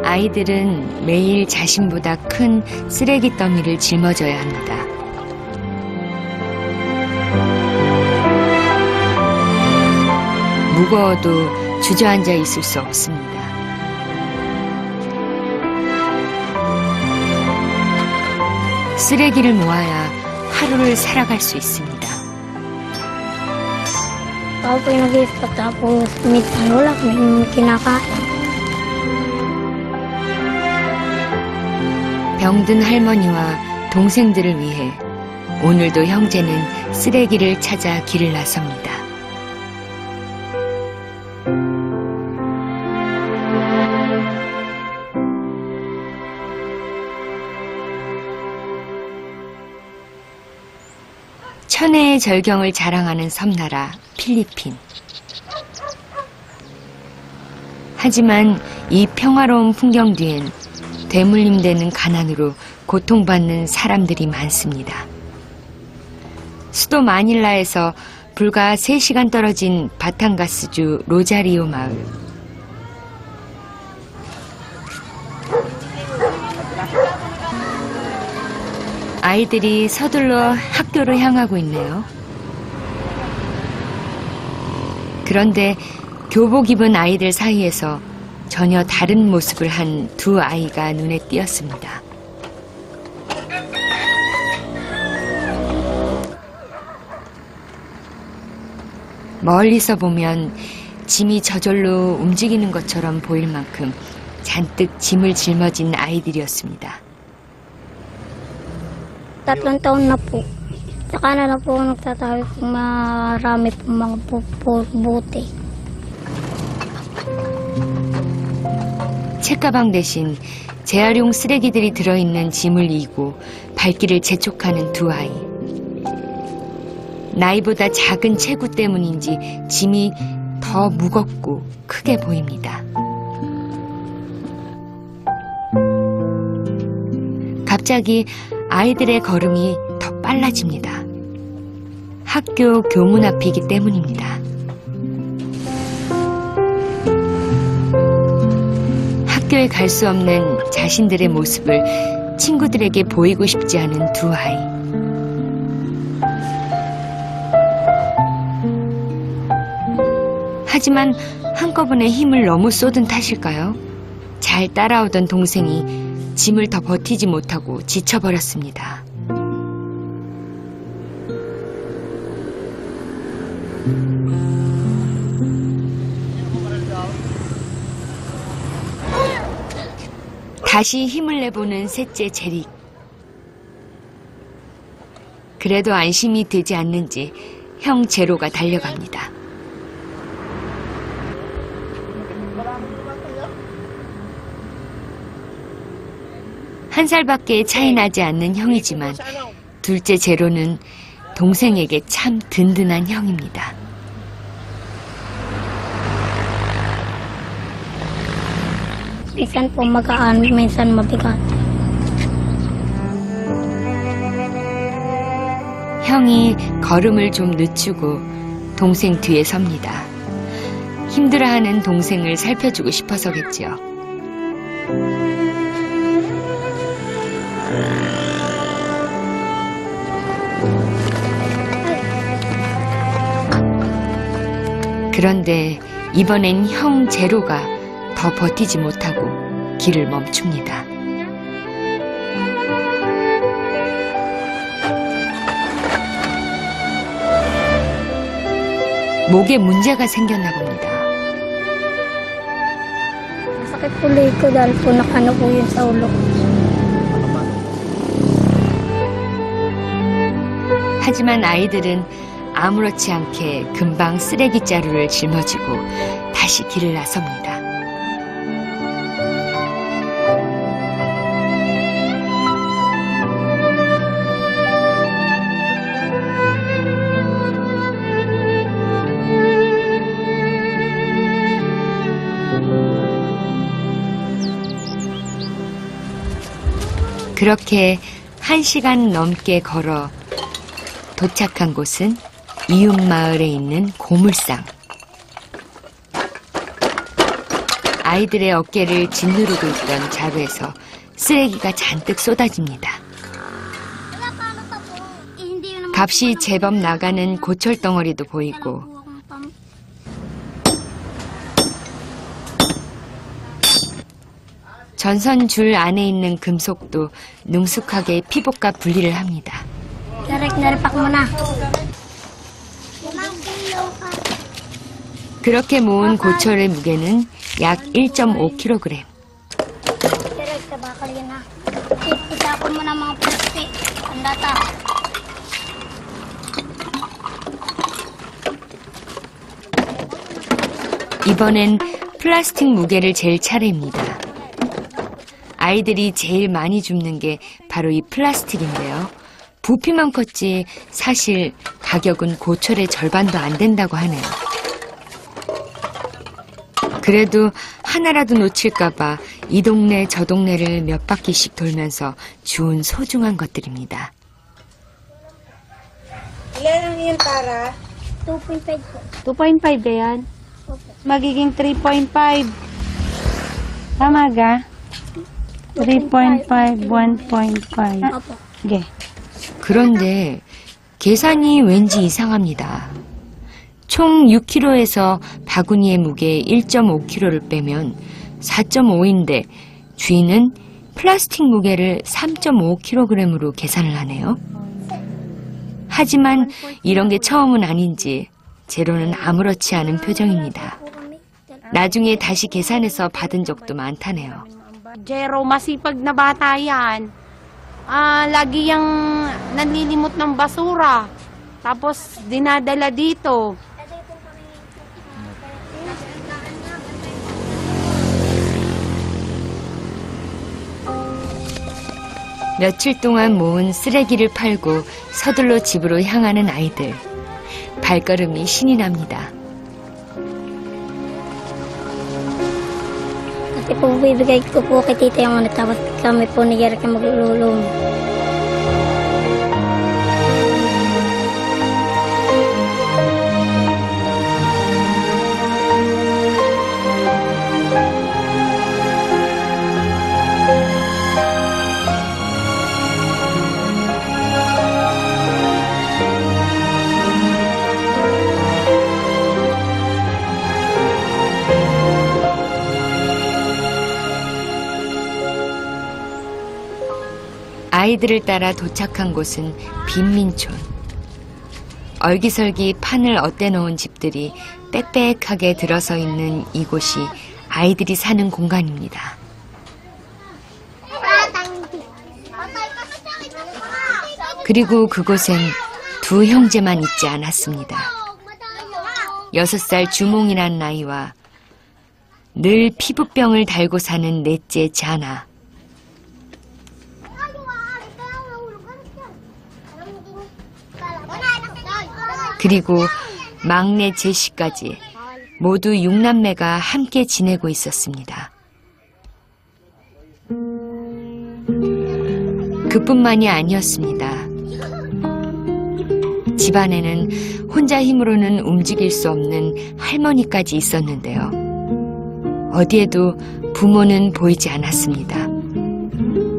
아이들은 매일 자신보다 큰 쓰레기 더미를 짊어져야 합니다. 무거워도 주저앉아 있을 수 없습니다. 쓰레기를 모아야 하루를 살아갈 수 있습니다. Ako po yung nag-i-stop tapos minsan wala kaming kinakain. 병든 할머니와 동생들을 위해 오늘도 형제는 쓰레기를 찾아 길을 나섭니다. 천혜의 절경을 자랑하는 섬나라 필리핀. 하지만 이 평화로운 풍경 뒤엔 되물림되는 가난으로 고통받는 사람들이 많습니다. 수도 마닐라에서 불과 3시간 떨어진 바탕가스주 로자리오 마을. 아이들이 서둘러 학교로 향하고 있네요. 그런데 교복 입은 아이들 사이에서 전혀 다른 모습을 한 두 아이가 눈에 띄었습니다. 멀리서 보면 짐이 저절로 움직이는 것처럼 보일 만큼 잔뜩 짐을 짊어진 아이들이었습니다. 3 taon na po. Saka na po ako nagsasabi kung marami po mga buti. 책가방 대신 재활용 쓰레기들이 들어있는 짐을 이고 발길을 재촉하는 두 아이. 나이보다 작은 체구 때문인지 짐이 더 무겁고 크게 보입니다. 갑자기 아이들의 걸음이 더 빨라집니다. 학교 교문 앞이기 때문입니다. 학교에 갈 수 없는 자신들의 모습을 친구들에게 보이고 싶지 않은 두 아이. 하지만 한꺼번에 힘을 너무 쏟은 탓일까요? 잘 따라오던 동생이 짐을 더 버티지 못하고 지쳐버렸습니다. 다시 힘을 내보는 셋째 제릭. 그래도 안심이 되지 않는지 형 제로가 달려갑니다. 한 살밖에 차이 나지 않는 형이지만 둘째 제로는 동생에게 참 든든한 형입니다. Minsan po magaan, minsan mabigat. 형이 걸음을 좀 늦추고 동생 뒤에 섭니다. 힘들어하는 동생을 살펴주고 싶어서겠지요. 그런데 이번엔 형 제로가 더 버티지 못하고 길을 멈춥니다. 목에 문제가 생겼나 봅니다. Masakit po leg ko dahil po nakano po yun sa ulo. 하지만 아이들은 아무렇지 않게 금방 쓰레기 자루를 짊어지고 다시 길을 나섭니다. 그렇게 1시간 넘게 걸어 도착한 곳은 이웃마을에 있는 고물상. 아이들의 어깨를 짓누르고 있던 자루에서 쓰레기가 잔뜩 쏟아집니다. 값이 제법 나가는 고철 덩어리도 보이고 전선 줄 안에 있는 금속도 능숙하게 피복과 분리를 합니다. Naripak mo na. 그렇게 모은 고철의 무게는 약 1.5kg. Direk sa bakal yun na. Itapon mo na mga plastic. Ang data. 이번엔 플라스틱 무게를 잴 차례입니다. 아이들이 제일 많이 줍는 게 바로 이 플라스틱인데요. 부피만 컸지 사실 가격은 고철의 절반도 안 된다고 하네요. 그래도 하나라도 놓칠까봐 이 동네 저 동네를 몇 바퀴씩 돌면서 주운 소중한 것들입니다. Ilan ang yun para? 2.5 po. 2.5 ba yan? Magiging 3.5. Tama ga? 3.5, 1.5. Opo. Okay. 그런데 계산이 왠지 이상합니다. 총 6kg에서 바구니의 무게 1.5kg를 빼면 4.5인데 주인은 플라스틱 무게를 3.5kg으로 계산을 하네요. 하지만 이런 게 처음은 아닌지 제로는 아무렇지 않은 표정입니다. 나중에 다시 계산해서 받은 적도 많다네요. Jero, masipag na bata yan. Lagi yang nanlilimot ng basura. Tapos dinadala dito. 며칠 동안 모은 쓰레기를 팔고 서둘러 집으로 향하는 아이들. 발걸음이 신이 납니다. Kasi po bibigay ko po kay tita yung ano, tapos kami po ni Jerry maglulong. 아이들을 따라 도착한 곳은 빈민촌. 얼기설기 판을 엇대놓은 집들이 빽빽하게 들어서 있는 이곳이 아이들이 사는 공간입니다. 그리고 그곳엔 두 형제만 있지 않았습니다. 6살 주몽이란 나이와 늘 피부병을 달고 사는 넷째 자나. 그리고 막내 제시까지 모두 6남매가 함께 지내고 있었습니다. 그뿐만이 아니었습니다. 집안에는 혼자 힘으로는 움직일 수 없는 할머니까지 있었는데요. 어디에도 부모는 보이지 않았습니다.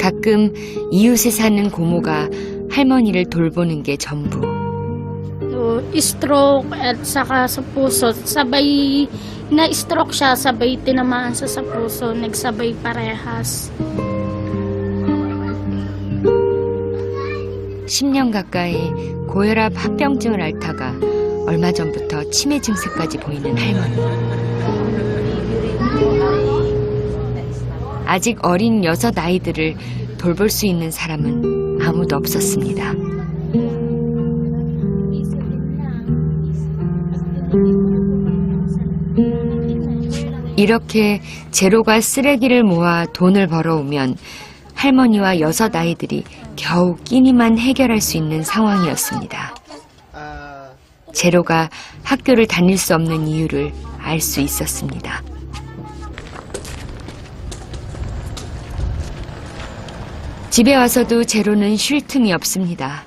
가끔 이웃에 사는 고모가 할머니를 돌보는 게 전부. Stroke at saka sa puso. Sabay na-stroke siya, sabay tinamaan sa puso. Nagsabay parehas. 10년 가까이 고혈압 합병증을 앓다가 얼마 전부터 치매 증세까지 보이는 할머니. 아직 어린 6 아이들을 돌볼 수 있는 사람은 아무도 없었습니다. 이렇게 제로가 쓰레기를 모아 돈을 벌어오면 할머니와 6 아이들이 겨우 끼니만 해결할 수 있는 상황이었습니다. 제로가 학교를 다닐 수 없는 이유를 알 수 있었습니다. 집에 와서도 제로는 쉴 틈이 없습니다.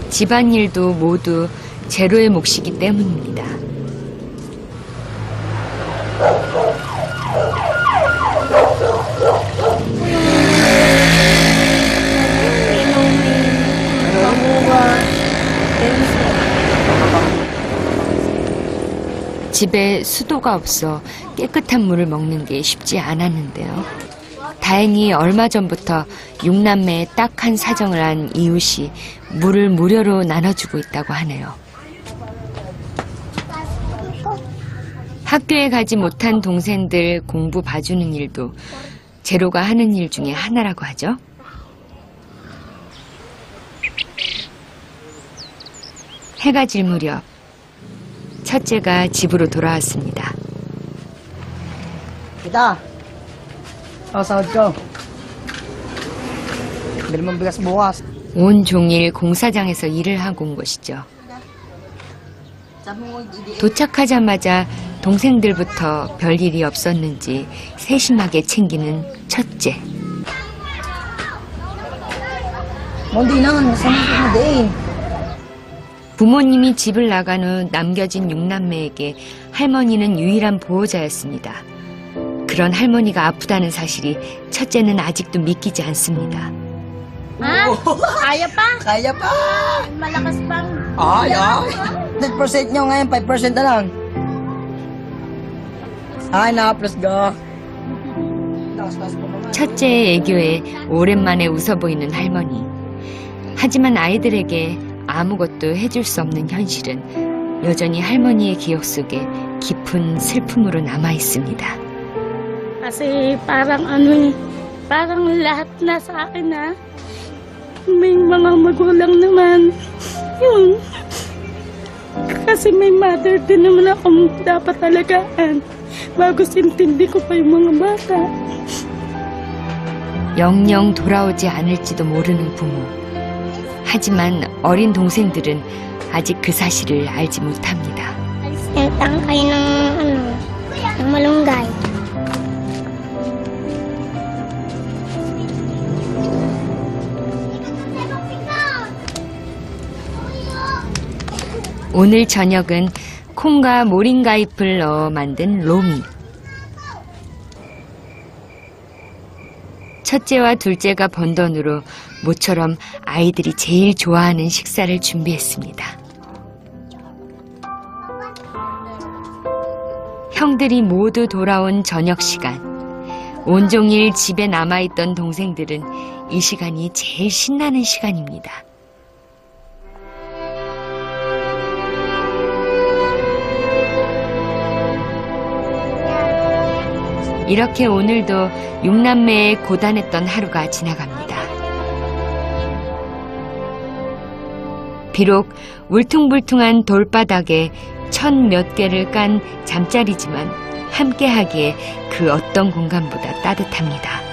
집안일도 모두 제로의 몫이기 때문입니다. 집에 수도가 없어 깨끗한 물을 먹는 게 쉽지 않았는데요. 다행히 얼마 전부터 6남매의 딱한 사정을 안 이웃이 물을 무료로 나눠주고 있다고 하네요. 학교에 가지 못한 동생들 공부 봐주는 일도 제로가 하는 일 중에 하나라고 하죠. 해가 질 무렵 첫째가 집으로 돌아왔습니다. Kita. Sahod ko. Bili mong bigas bukas. 온종일 공사장에서 일을 하고 온 것이죠. 도착하자마자 동생들부터 별일이 없었는지 세심하게 챙기는 첫째. Mundi naman, masama ko din. 부모님이 집을 나간 후 남겨진 6남매에게 할머니는 유일한 보호자였습니다. 그런 할머니가 아프다는 사실이 첫째는 아직도 믿기지 않습니다. Ha? Kaya pa? Kaya pa! Malakas pang. Ay, ay. 10% nyo ngayon, 5% na lang. Ay, na-plus go. 첫째의 애교에 오랜만에 웃어 보이는 할머니. 하지만 아이들에게 아무것도 해줄 수 없는 현실은 여전히 할머니의 기억 속에 깊은 슬픔으로 남아 있습니다. Kasi parang parang lahat na sa akin na. May mga magulang naman. Yun. Kasi may mother din naman akong dapat alagaan. Bago sintindi ko pa yung mga bata. 영영 돌아오지 않을지도 모르는 부모. 하지만 어린 동생들은 아직 그 사실을 알지 못합니다. Yung tangkay ng malunggay. 오늘 저녁은 콩과 모링가 잎을 넣어 만든 로미. 첫째와 둘째가 번 돈으로 모처럼 아이들이 제일 좋아하는 식사를 준비했습니다. 형들이 모두 돌아온 저녁 시간. 온종일 집에 남아있던 동생들은 이 시간이 제일 신나는 시간입니다. 이렇게 오늘도 6남매의 고단했던 하루가 지나갑니다. 비록 울퉁불퉁한 돌바닥에 천 몇 개를 깐 잠자리지만 함께하기에 그 어떤 공간보다 따뜻합니다.